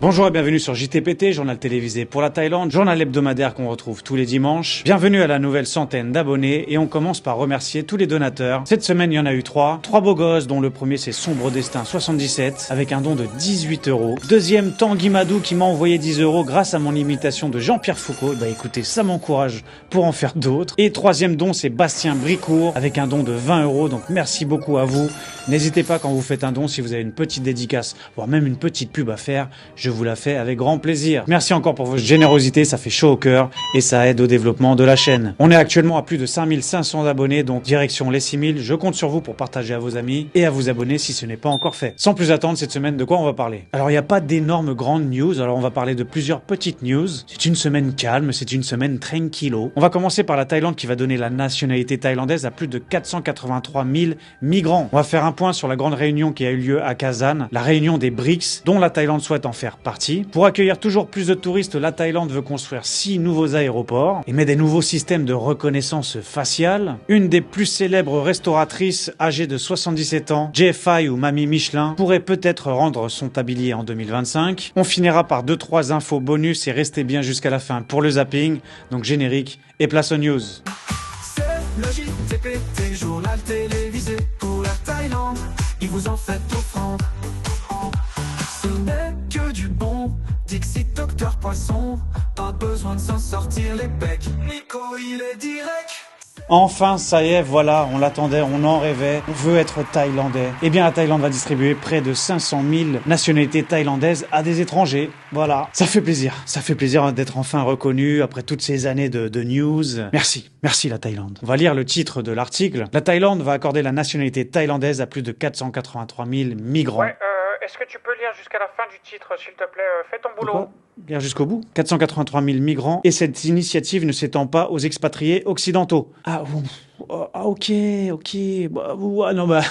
Bonjour et bienvenue sur JTPT, journal télévisé pour la Thaïlande, journal hebdomadaire qu'on retrouve tous les dimanches. Bienvenue à la nouvelle centaine d'abonnés et on commence par remercier tous les donateurs. Cette semaine, il y en a eu trois beaux gosses dont le premier c'est Sombre Destin 77 avec un don de 18 €. Deuxième, Tanguy Madou qui m'a envoyé 10 € grâce à mon imitation de Jean-Pierre Foucault. Bah écoutez, ça m'encourage pour en faire d'autres. Et troisième don, c'est Bastien Bricourt avec un don de 20 €, donc merci beaucoup à vous. N'hésitez pas quand vous faites un don, si vous avez une petite dédicace, voire même une petite pub à faire, je vous la fais avec grand plaisir. Merci encore pour votre générosité, ça fait chaud au cœur et ça aide au développement de la chaîne. On est actuellement à plus de 5500 abonnés, donc direction les 6000. Je compte sur vous pour partager à vos amis et à vous abonner si ce n'est pas encore fait. Sans plus attendre, cette semaine, de quoi on va parler? Alors, il n'y a pas d'énormes grandes news, alors on va parler de plusieurs petites news. C'est une semaine calme, c'est une semaine tranquillo. On va commencer par la Thaïlande qui va donner la nationalité thaïlandaise à plus de 483 000 migrants. On va faire un point sur la grande réunion qui a eu lieu à Kazan, la réunion des BRICS, dont la Thaïlande souhaite en faire partie. Pour accueillir toujours plus de touristes, la Thaïlande veut construire 6 nouveaux aéroports et met des nouveaux systèmes de reconnaissance faciale. Une des plus célèbres restauratrices âgée de 77 ans, JFI ou Mamie Michelin, pourrait peut-être rendre son tablier en 2025. On finira par 2-3 infos bonus et restez bien jusqu'à la fin pour le zapping. Donc générique et place aux news. C'est le JTPT, journal télévisé pour la Thaïlande. Ils vous en fait offrande. Ce n'est que du bon. Dixit, docteur Poisson. Pas besoin de s'en sortir les becs. Nico, il est direct. Enfin, ça y est, voilà, on l'attendait, on en rêvait, on veut être thaïlandais. Eh bien, la Thaïlande va distribuer près de 500 000 nationalités thaïlandaises à des étrangers. Voilà, ça fait plaisir d'être enfin reconnu après toutes ces années de news. Merci la Thaïlande. On va lire le titre de l'article. La Thaïlande va accorder la nationalité thaïlandaise à plus de 483 000 migrants. Ouais, est-ce que tu peux lire jusqu'à la fin du titre, s'il te plaît? Fais ton boulot. Bien jusqu'au bout. 483 000 migrants. Et cette initiative ne s'étend pas aux expatriés occidentaux. Ok. Non, bah...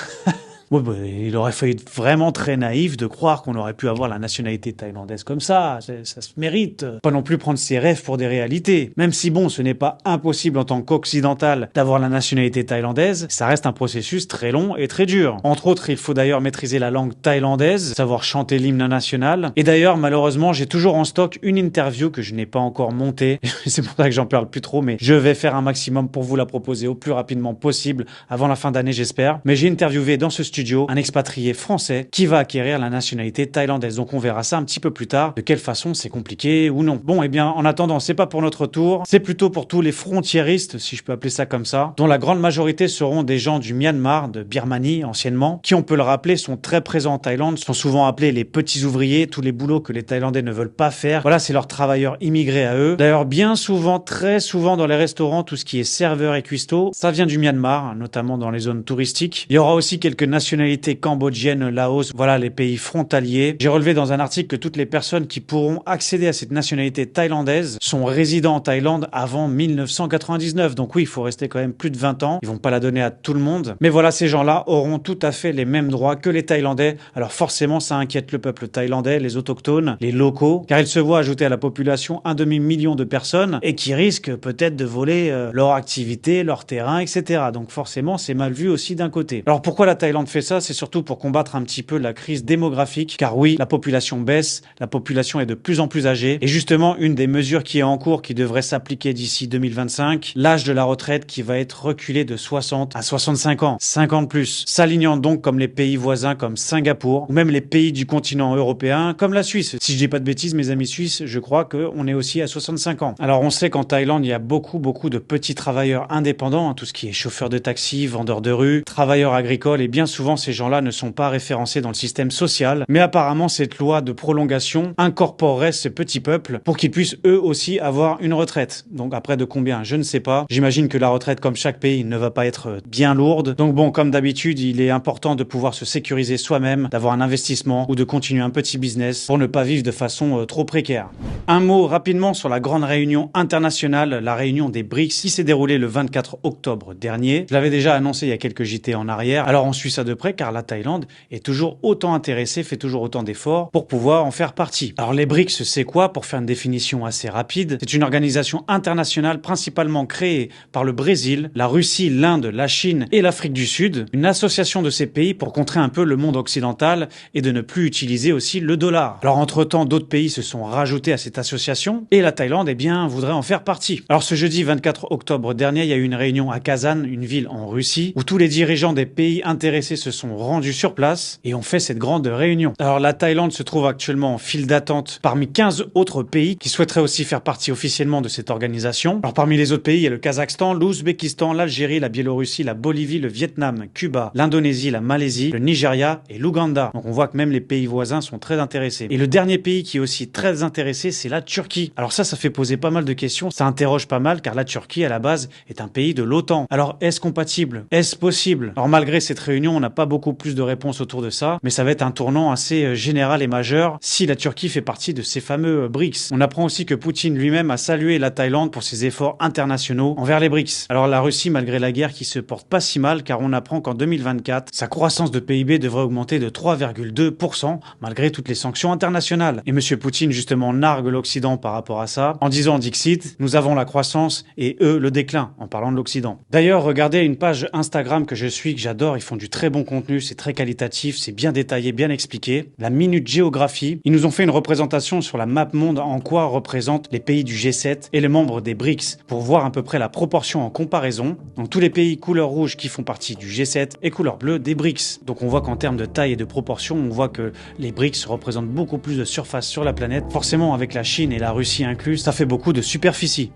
Ouais, il aurait fallu être vraiment très naïf de croire qu'on aurait pu avoir la nationalité thaïlandaise comme ça. Ça se mérite. Pas non plus prendre ses rêves pour des réalités. Même si bon, ce n'est pas impossible en tant qu'occidental d'avoir la nationalité thaïlandaise, ça reste un processus très long et très dur. Entre autres, il faut d'ailleurs maîtriser la langue thaïlandaise, savoir chanter l'hymne national. Et d'ailleurs, malheureusement, j'ai toujours en stock une interview que je n'ai pas encore montée. C'est pour ça que j'en parle plus trop, mais je vais faire un maximum pour vous la proposer au plus rapidement possible, avant la fin d'année, j'espère. Mais j'ai interviewé dans ce studio un expatrié français qui va acquérir la nationalité thaïlandaise. Donc on verra ça un petit peu plus tard, de quelle façon c'est compliqué ou non. Bon, eh bien, en attendant, c'est pas pour notre tour, c'est plutôt pour tous les frontiéristes, si je peux appeler ça comme ça, dont la grande majorité seront des gens du Myanmar, de Birmanie anciennement, qui, on peut le rappeler, sont très présents en Thaïlande, sont souvent appelés les petits ouvriers, tous les boulots que les Thaïlandais ne veulent pas faire. Voilà, c'est leurs travailleurs immigrés à eux. D'ailleurs, bien souvent, très souvent dans les restaurants, tout ce qui est serveur et cuistot, ça vient du Myanmar, notamment dans les zones touristiques. Il y aura aussi quelques nationalités cambodgienne, Laos, voilà les pays frontaliers. J'ai relevé dans un article que toutes les personnes qui pourront accéder à cette nationalité thaïlandaise sont résidents en Thaïlande avant 1999. Donc oui, il faut rester quand même plus de 20 ans. Ils vont pas la donner à tout le monde. Mais voilà, ces gens-là auront tout à fait les mêmes droits que les Thaïlandais. Alors forcément, ça inquiète le peuple thaïlandais, les autochtones, les locaux, car ils se voient ajouter à la population un demi-million de personnes et qui risquent peut-être de voler leur activité, leur terrain, etc. Donc forcément, c'est mal vu aussi d'un côté. Alors pourquoi la Thaïlande fait ça? C'est surtout pour combattre un petit peu la crise démographique, car oui, la population baisse, la population est de plus en plus âgée, et justement, une des mesures qui est en cours, qui devrait s'appliquer d'ici 2025, l'âge de la retraite qui va être reculé de 60 à 65 ans, 50 plus, s'alignant donc comme les pays voisins comme Singapour, ou même les pays du continent européen, comme la Suisse. Si je dis pas de bêtises, mes amis suisses, je crois qu'on est aussi à 65 ans. Alors, on sait qu'en Thaïlande, il y a beaucoup de petits travailleurs indépendants, tout ce qui est chauffeur de taxi, vendeur de rue, travailleurs agricoles, et bien souvent, ces gens-là ne sont pas référencés dans le système social, mais apparemment cette loi de prolongation incorporerait ce petit peuple pour qu'ils puissent eux aussi avoir une retraite. Donc après de combien, je ne sais pas. J'imagine que la retraite, comme chaque pays, ne va pas être bien lourde. Donc bon, comme d'habitude, il est important de pouvoir se sécuriser soi-même, d'avoir un investissement ou de continuer un petit business pour ne pas vivre de façon trop précaire. Un mot rapidement sur la grande réunion internationale, la réunion des BRICS, qui s'est déroulée le 24 octobre dernier. Je l'avais déjà annoncé il y a quelques JT en arrière, alors on suit ça de de près car la Thaïlande est toujours autant intéressée, fait toujours autant d'efforts pour pouvoir en faire partie. Alors les BRICS, c'est quoi? Pour faire une définition assez rapide, c'est une organisation internationale principalement créée par le Brésil, la Russie, l'Inde, la Chine et l'Afrique du Sud. Une association de ces pays pour contrer un peu le monde occidental et de ne plus utiliser aussi le dollar. Alors entre-temps, d'autres pays se sont rajoutés à cette association et la Thaïlande, eh bien, voudrait en faire partie. Alors ce jeudi 24 octobre dernier, il y a eu une réunion à Kazan, une ville en Russie, où tous les dirigeants des pays intéressés se sont rendus sur place et ont fait cette grande réunion. Alors la Thaïlande se trouve actuellement en file d'attente parmi 15 autres pays qui souhaiteraient aussi faire partie officiellement de cette organisation. Alors parmi les autres pays, il y a le Kazakhstan, l'Ouzbékistan, l'Algérie, la Biélorussie, la Bolivie, le Vietnam, Cuba, l'Indonésie, la Malaisie, le Nigeria et l'Ouganda. Donc on voit que même les pays voisins sont très intéressés. Et le dernier pays qui est aussi très intéressé, c'est la Turquie. Alors ça fait poser pas mal de questions, ça interroge pas mal car la Turquie à la base est un pays de l'OTAN. Alors est-ce compatible? Est-ce possible? Alors malgré cette réunion, on n'a pas beaucoup plus de réponses autour de ça, mais ça va être un tournant assez général et majeur si la Turquie fait partie de ces fameux BRICS. On apprend aussi que Poutine lui-même a salué la Thaïlande pour ses efforts internationaux envers les BRICS. Alors la Russie, malgré la guerre, qui se porte pas si mal car on apprend qu'en 2024, sa croissance de PIB devrait augmenter de 3,2% malgré toutes les sanctions internationales. Et monsieur Poutine justement nargue l'Occident par rapport à ça en disant Dixit, nous avons la croissance et eux le déclin en parlant de l'Occident. D'ailleurs, regardez une page Instagram que je suis, que j'adore, ils font du très bon contenu, c'est très qualitatif, c'est bien détaillé, bien expliqué. La Minute Géographie, ils nous ont fait une représentation sur la map monde en quoi représentent les pays du G7 et les membres des BRICS pour voir à peu près la proportion en comparaison. Donc tous les pays couleur rouge qui font partie du G7 et couleur bleue des BRICS. Donc on voit qu'en termes de taille et de proportion, on voit que les BRICS représentent beaucoup plus de surface sur la planète. Forcément avec la Chine et la Russie inclus, ça fait beaucoup de superficie.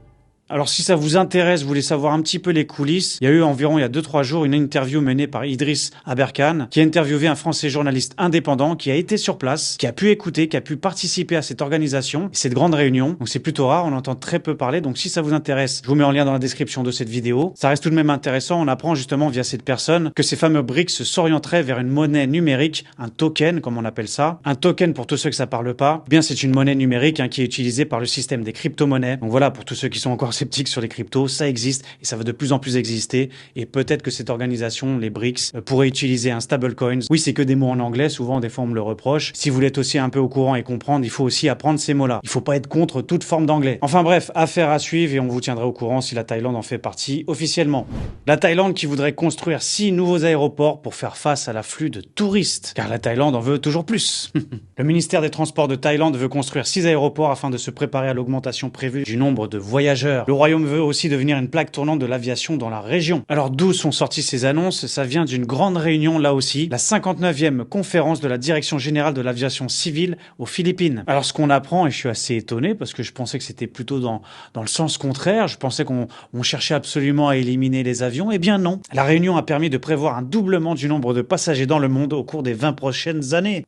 Alors si ça vous intéresse, vous voulez savoir un petit peu les coulisses, il y a eu environ il y a 2-3 jours une interview menée par Idriss Aberkan qui a interviewé un Français journaliste indépendant qui a été sur place, qui a pu écouter, qui a pu participer à cette organisation, cette grande réunion. Donc c'est plutôt rare, on entend très peu parler, donc si ça vous intéresse, je vous mets en lien dans la description de cette vidéo. Ça reste tout de même intéressant, on apprend justement via cette personne que ces fameux BRICS s'orienteraient vers une monnaie numérique, un token comme on appelle ça. Un token pour tous ceux que ça parle pas, eh bien c'est une monnaie numérique qui est utilisée par le système des crypto-monnaies. Donc voilà, pour tous ceux qui sont encore sceptiques sur les cryptos, ça existe et ça va de plus en plus exister et peut-être que cette organisation, les BRICS, pourrait utiliser un stablecoin. Oui, c'est que des mots en anglais, souvent des fois on me le reproche. Si vous voulez être aussi un peu au courant et comprendre, il faut aussi apprendre ces mots-là. Il faut pas être contre toute forme d'anglais. Enfin bref, affaire à suivre et on vous tiendra au courant si la Thaïlande en fait partie officiellement. La Thaïlande qui voudrait construire 6 nouveaux aéroports pour faire face à l'afflux de touristes, car la Thaïlande en veut toujours plus. Le ministère des Transports de Thaïlande veut construire 6 aéroports afin de se préparer à l'augmentation prévue du nombre de voyageurs. Le royaume veut aussi devenir une plaque tournante de l'aviation dans la région. Alors d'où sont sorties ces annonces? Ça vient d'une grande réunion là aussi, la 59e conférence de la Direction Générale de l'Aviation Civile aux Philippines. Alors ce qu'on apprend, et je suis assez étonné parce que je pensais que c'était plutôt dans le sens contraire, je pensais qu'on cherchait absolument à éliminer les avions, eh bien non. La réunion a permis de prévoir un doublement du nombre de passagers dans le monde au cours des 20 prochaines années.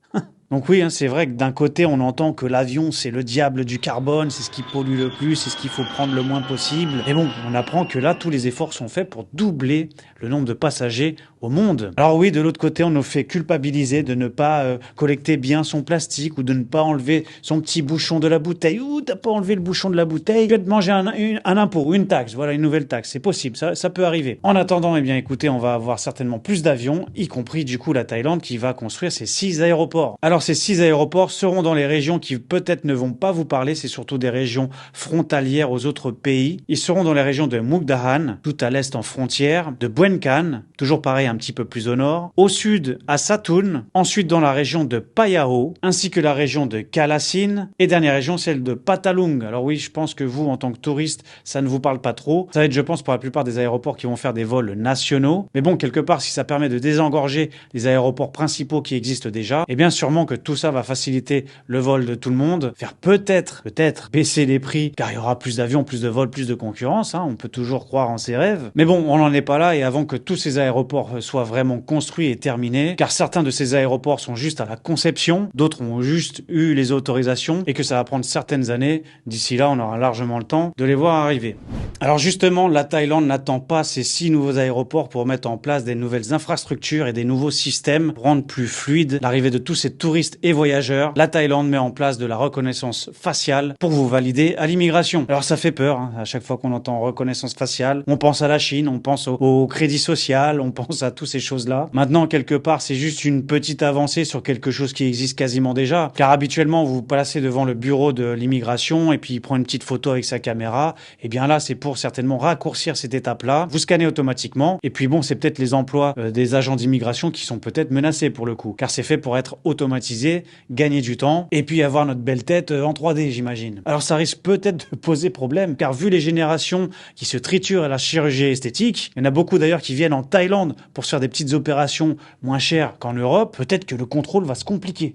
Donc oui, c'est vrai que d'un côté, on entend que l'avion, c'est le diable du carbone, c'est ce qui pollue le plus, c'est ce qu'il faut prendre le moins possible. Et bon, on apprend que là, tous les efforts sont faits pour doubler le nombre de passagers au monde. Alors oui, de l'autre côté, on nous fait culpabiliser de ne pas collecter bien son plastique ou de ne pas enlever son petit bouchon de la bouteille. Ouh, t'as pas enlevé le bouchon de la bouteille, tu vas te manger un impôt, une taxe, voilà, une nouvelle taxe. C'est possible, ça peut arriver. En attendant, eh bien écoutez, on va avoir certainement plus d'avions, y compris du coup la Thaïlande qui va construire ses 6 aéroports. Alors ces 6 aéroports seront dans les régions qui peut-être ne vont pas vous parler, c'est surtout des régions frontalières aux autres pays. Ils seront dans les régions de Mukdahan, tout à l'est en frontière, de Buen Can, toujours pareil un petit peu plus au nord, au sud à Satun, ensuite dans la région de Payao, ainsi que la région de Kalasin, et dernière région celle de Patalung. Alors oui, je pense que vous, en tant que touriste, ça ne vous parle pas trop. Ça va être, je pense, pour la plupart des aéroports qui vont faire des vols nationaux. Mais bon, quelque part, si ça permet de désengorger les aéroports principaux qui existent déjà, eh bien sûrement que tout ça va faciliter le vol de tout le monde, faire peut-être baisser les prix, car il y aura plus d'avions, plus de vols, plus de concurrence, on peut toujours croire en ses rêves. Mais bon, on n'en est pas là, et avant que tous ces aéroports soient vraiment construits et terminés, car certains de ces aéroports sont juste à la conception, d'autres ont juste eu les autorisations, et que ça va prendre certaines années. D'ici là, on aura largement le temps de les voir arriver. Alors justement, la Thaïlande n'attend pas ces 6 nouveaux aéroports pour mettre en place des nouvelles infrastructures et des nouveaux systèmes pour rendre plus fluide l'arrivée de tous ces touristes et voyageurs. La Thaïlande met en place de la reconnaissance faciale pour vous valider à l'immigration. Alors ça fait peur, à chaque fois qu'on entend reconnaissance faciale, on pense à la Chine, on pense au crédit social, on pense à toutes ces choses-là. Maintenant, quelque part, c'est juste une petite avancée sur quelque chose qui existe quasiment déjà. Car habituellement, vous vous placez devant le bureau de l'immigration et puis il prend une petite photo avec sa caméra. Et bien là, c'est pour certainement raccourcir cette étape-là. Vous scannez automatiquement. Et puis bon, c'est peut-être les emplois des agents d'immigration qui sont peut-être menacés pour le coup. Car c'est fait pour être automatisé, gagner du temps et puis avoir notre belle tête en 3D, j'imagine. Alors ça risque peut-être de poser problème, car vu les générations qui se triturent à la chirurgie esthétique, il y en a beaucoup d'ailleurs qui viennent en Thaïlande pour se faire des petites opérations moins chères qu'en Europe, peut-être que le contrôle va se compliquer.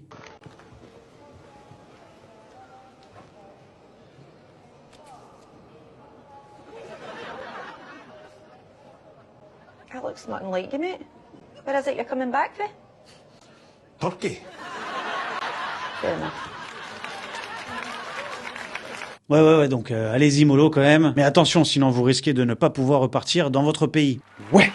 That looks nothing like you, mate. Where is it you're coming back for? Turkey. Fair enough. Ouais, donc allez-y mollo quand même. Mais attention, sinon vous risquez de ne pas pouvoir repartir dans votre pays. Ouais.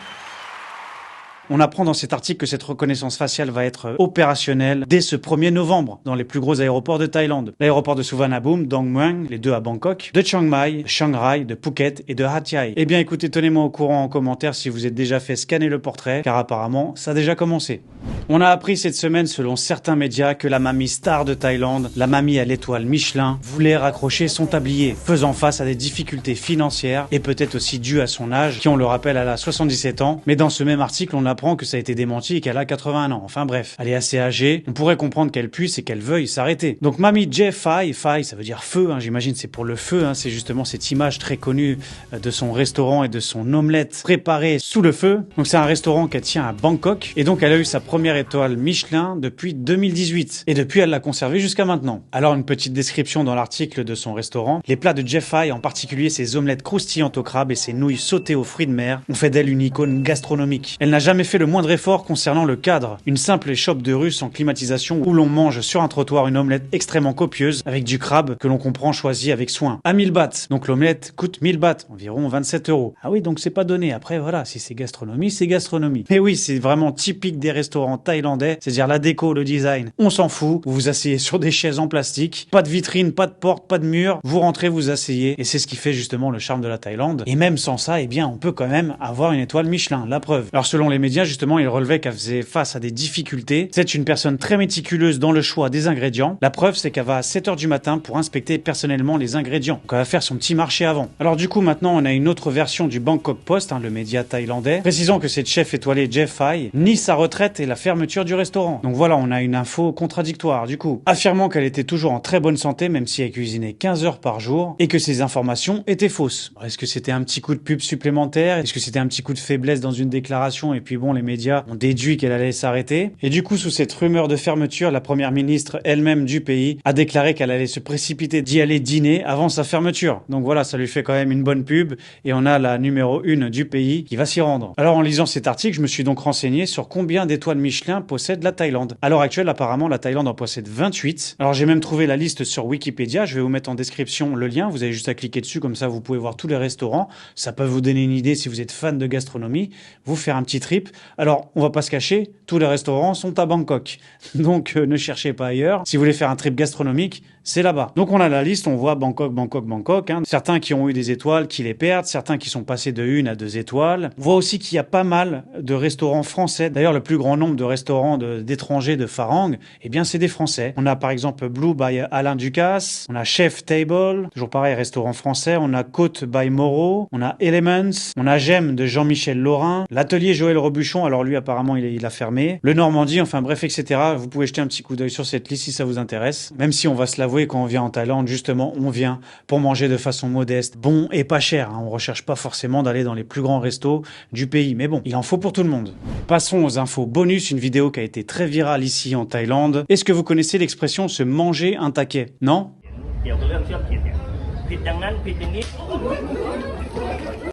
On apprend dans cet article que cette reconnaissance faciale va être opérationnelle dès ce 1er novembre dans les plus gros aéroports de Thaïlande. L'aéroport de Suvarnabhumi, Dong Muang, les deux à Bangkok, de Chiang Mai, de Shanghai, de Phuket et de Hat Yai. Eh bien écoutez, tenez-moi au courant en commentaire si vous êtes déjà fait scanner le portrait, car apparemment ça a déjà commencé. On a appris cette semaine, selon certains médias, que la mamie star de Thaïlande, la mamie à l'étoile Michelin, voulait raccrocher son tablier, faisant face à des difficultés financières et peut-être aussi dues à son âge, qui on le rappelle, elle a 77 ans. Mais dans ce même article, on apprend que ça a été démenti et qu'elle a 81 ans. Enfin bref, elle est assez âgée, on pourrait comprendre qu'elle puisse et qu'elle veuille s'arrêter. Donc mamie Jay Fai, ça veut dire feu, j'imagine c'est pour le feu, c'est justement cette image très connue de son restaurant et de son omelette préparée sous le feu. Donc c'est un restaurant qu'elle tient à Bangkok et donc elle a eu sa première étoile Michelin depuis 2018 et depuis elle l'a conservée jusqu'à maintenant. Alors une petite description dans l'article de son restaurant. Les plats de Jay Fai, en particulier ses omelettes croustillantes au crabe et ses nouilles sautées aux fruits de mer, ont fait d'elle une icône gastronomique. Elle n'a jamais fait le moindre effort concernant le cadre. Une simple échoppe de rue sans climatisation où l'on mange sur un trottoir une omelette extrêmement copieuse avec du crabe que l'on comprend choisi avec soin. À 1000 bahts. Donc l'omelette coûte 1000 bahts, environ 27 €. Ah oui, donc c'est pas donné. Après voilà, si c'est gastronomie, c'est gastronomie. Mais oui, c'est vraiment typique des restaurants thaïlandais, c'est-à-dire la déco, le design. On s'en fout. Vous vous asseyez sur des chaises en plastique, pas de vitrine, pas de porte, pas de mur. Vous rentrez, vous asseyez et c'est ce qui fait justement le charme de la Thaïlande. Et même sans ça, eh bien, on peut quand même avoir une étoile Michelin, la preuve. Alors selon les médias, justement, il relevait qu'elle faisait face à des difficultés. C'est une personne très méticuleuse dans le choix des ingrédients. La preuve, c'est qu'elle va à 7 h du matin pour inspecter personnellement les ingrédients. Donc elle va faire son petit marché avant. Alors du coup, maintenant, on a une autre version du Bangkok Post, le média thaïlandais, précisant que cette chef étoilée Jay Fai nie sa retraite et la fermeture du restaurant. Donc voilà, on a une info contradictoire du coup. Affirmant qu'elle était toujours en très bonne santé, même si elle cuisinait 15 heures par jour, et que ces informations étaient fausses. Alors, est-ce que c'était un petit coup de pub supplémentaire? Est-ce que c'était un petit coup de faiblesse dans une déclaration et puis bon, les médias ont déduit qu'elle allait s'arrêter? Et du coup, sous cette rumeur de fermeture, la première ministre elle-même du pays a déclaré qu'elle allait se précipiter d'y aller dîner avant sa fermeture. Donc voilà, ça lui fait quand même une bonne pub et on a la numéro 1 du pays qui va s'y rendre. Alors en lisant cet article, je me suis donc renseigné sur combien d'étoiles Michelin possède la Thaïlande. À l'heure actuelle, apparemment, la Thaïlande en possède 28. Alors j'ai même trouvé la liste sur Wikipédia, je vais vous mettre en description le lien, vous avez juste à cliquer dessus, comme ça vous pouvez voir tous les restaurants. Ça peut vous donner une idée si vous êtes fan de gastronomie, vous faire un petit trip. Alors, on va pas se cacher, tous les restaurants sont à Bangkok. Donc ne cherchez pas ailleurs. Si vous voulez faire un trip gastronomique, c'est là-bas. Donc on a la liste, on voit Bangkok. Certains qui ont eu des étoiles, qui les perdent, certains qui sont passés de 1 à 2 étoiles. On voit aussi qu'il y a pas mal de restaurants français. D'ailleurs, le plus grand nombre de restaurants d'étrangers de Farang, eh bien c'est des Français. On a par exemple Blue by Alain Ducasse, on a Chef Table, toujours pareil, restaurant français, on a Côte by Moreau, on a Elements, on a Gemme de Jean-Michel Laurin, l'atelier Joël Robuchon, alors lui apparemment il a fermé, le Normandie, enfin bref, etc. Vous pouvez jeter un petit coup d'œil sur cette liste si ça vous intéresse. Même si on va se l'avouer, quand on vient en Thaïlande, justement, on vient pour manger de façon modeste, bon et pas cher. On recherche pas forcément d'aller dans les plus grands restos du pays, mais bon, il en faut pour tout le monde. Passons aux infos bonus, une vidéo qui a été très virale ici en Thaïlande. Est-ce que vous connaissez l'expression se manger un taquet? Non?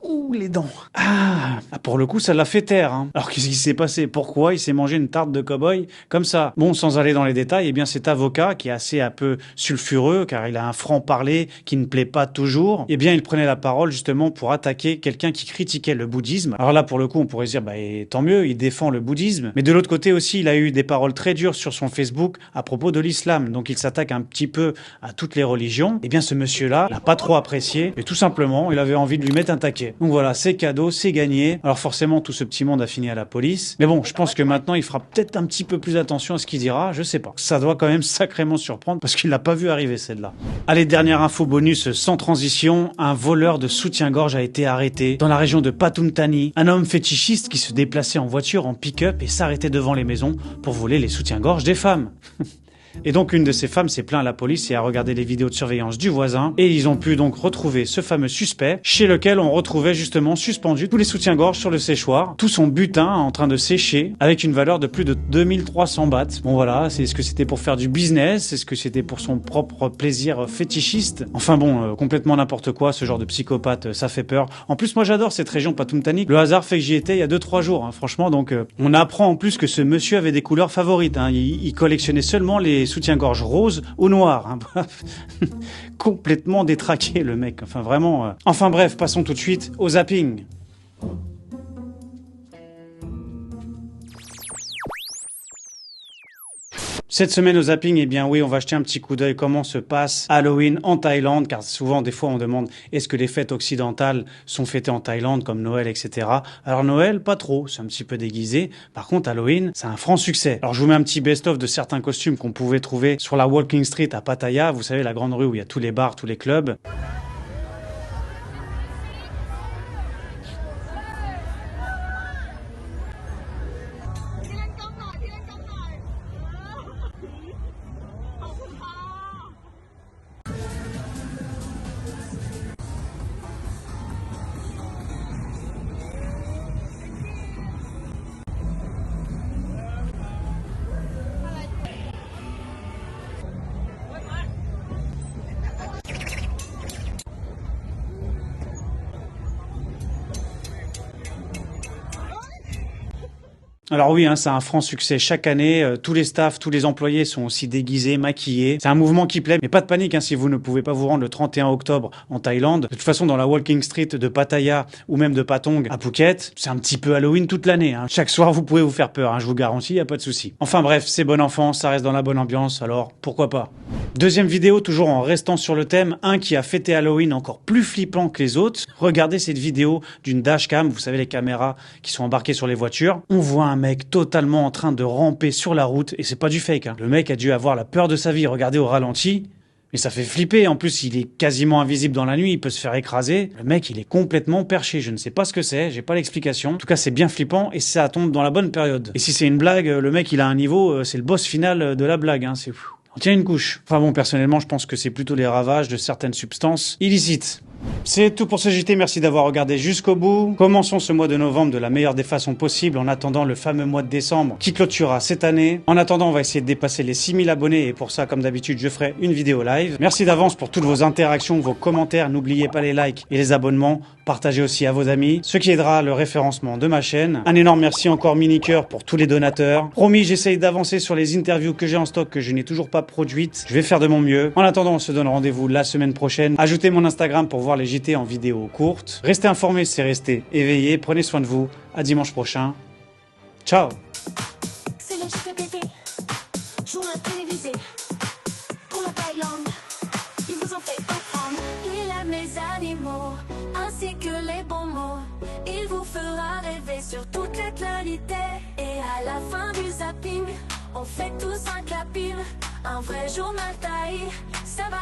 Ouh, les dents. Ah, pour le coup, ça l'a fait taire. Alors, qu'est-ce qui s'est passé? Pourquoi il s'est mangé une tarte de cow-boy comme ça? Bon, sans aller dans les détails, eh bien, cet avocat, qui est assez un peu sulfureux, car il a un franc-parler qui ne plaît pas toujours, eh bien, il prenait la parole, justement, pour attaquer quelqu'un qui critiquait le bouddhisme. Alors là, pour le coup, on pourrait se dire, tant mieux, il défend le bouddhisme. Mais de l'autre côté aussi, il a eu des paroles très dures sur son Facebook à propos de l'islam. Donc, il s'attaque un petit peu à toutes les religions. Eh bien, ce monsieur-là l'a pas trop apprécié, et tout simplement, il avait envie de lui mettre un taquet. Donc voilà, c'est cadeau, c'est gagné. Alors forcément, tout ce petit monde a fini à la police. Mais bon, je pense que maintenant, il fera peut-être un petit peu plus attention à ce qu'il dira, je sais pas. Ça doit quand même sacrément surprendre parce qu'il l'a pas vu arriver celle-là. Allez, dernière info bonus sans transition, un voleur de soutien-gorge a été arrêté dans la région de Pathum Thani. Un homme fétichiste qui se déplaçait en voiture en pick-up et s'arrêtait devant les maisons pour voler les soutiens-gorge des femmes. Et donc une de ces femmes s'est plaint à la police et a regardé les vidéos de surveillance du voisin et ils ont pu donc retrouver ce fameux suspect chez lequel on retrouvait justement suspendu tous les soutiens-gorge sur le séchoir, tout son butin en train de sécher avec une valeur de plus de 2300 bahts. Bon voilà, est-ce que c'était pour faire du business? Est-ce que c'était pour son propre plaisir fétichiste? Enfin bon, complètement n'importe quoi, ce genre de psychopathe, ça fait peur. En plus moi j'adore cette région Pathum Thani. Le hasard fait que j'y étais il y a 2-3 jours, hein, franchement, donc on apprend en plus que ce monsieur avait des couleurs favorites, hein. Il collectionnait seulement les soutien-gorge rose ou noir, hein. Complètement détraqué le mec, enfin vraiment. Enfin bref, passons tout de suite au zapping. Cette semaine au zapping, eh bien oui, on va jeter un petit coup d'œil comment se passe Halloween en Thaïlande, car souvent, des fois, on demande est-ce que les fêtes occidentales sont fêtées en Thaïlande, comme Noël, etc. Alors Noël, pas trop, c'est un petit peu déguisé. Par contre, Halloween, c'est un franc succès. Alors je vous mets un petit best-of de certains costumes qu'on pouvait trouver sur la Walking Street à Pattaya, vous savez, la grande rue où il y a tous les bars, tous les clubs. Alors oui, hein, c'est un franc succès chaque année. Tous les staffs, tous les employés sont aussi déguisés, maquillés. C'est un mouvement qui plaît, mais pas de panique hein, si vous ne pouvez pas vous rendre le 31 octobre en Thaïlande. De toute façon, dans la Walking Street de Pattaya ou même de Patong à Phuket, c'est un petit peu Halloween toute l'année. Hein. Chaque soir, vous pouvez vous faire peur, hein, je vous garantis, y a pas de souci. Enfin bref, c'est bon enfant, ça reste dans la bonne ambiance, alors pourquoi pas. Deuxième vidéo, toujours en restant sur le thème, un qui a fêté Halloween encore plus flippant que les autres. Regardez cette vidéo d'une dashcam, vous savez les caméras qui sont embarquées sur les voitures. On voit un mec totalement en train de ramper sur la route et c'est pas du fake. Hein. Le mec a dû avoir la peur de sa vie. Regardez au ralenti. Mais ça fait flipper. En plus, il est quasiment invisible dans la nuit. Il peut se faire écraser. Le mec, il est complètement perché. Je ne sais pas ce que c'est. J'ai pas l'explication. En tout cas, c'est bien flippant et ça tombe dans la bonne période. Et si c'est une blague, le mec, il a un niveau. C'est le boss final de la blague. Hein. C'est fou. On tient une couche. Enfin bon, personnellement, je pense que c'est plutôt les ravages de certaines substances illicites. C'est tout pour ce JT, merci d'avoir regardé jusqu'au bout. Commençons ce mois de novembre de la meilleure des façons possibles en attendant le fameux mois de décembre qui clôturera cette année. En attendant, on va essayer de dépasser les 6000 abonnés et pour ça, comme d'habitude, je ferai une vidéo live. Merci d'avance pour toutes vos interactions, vos commentaires. N'oubliez pas les likes et les abonnements. Partagez aussi à vos amis, ce qui aidera le référencement de ma chaîne. Un énorme merci encore Minicoeur pour tous les donateurs. Promis, j'essaye d'avancer sur les interviews que j'ai en stock que je n'ai toujours pas produites. Je vais faire de mon mieux. En attendant, on se donne rendez-vous la semaine prochaine. Ajoutez mon Instagram pour voir les JT en vidéo courte. Restez informés, c'est rester éveillé. Prenez soin de vous. À dimanche prochain. Ciao. C'est le JTBT, journal télévisé pour la Thaïlande. Ils vous ont fait comprendre. Il aime les animaux ainsi que les bons mots. Il vous fera rêver sur toute l'actualité. Et à la fin du zapping, on fait tous un clapping. Un vrai journal thaï, ça va.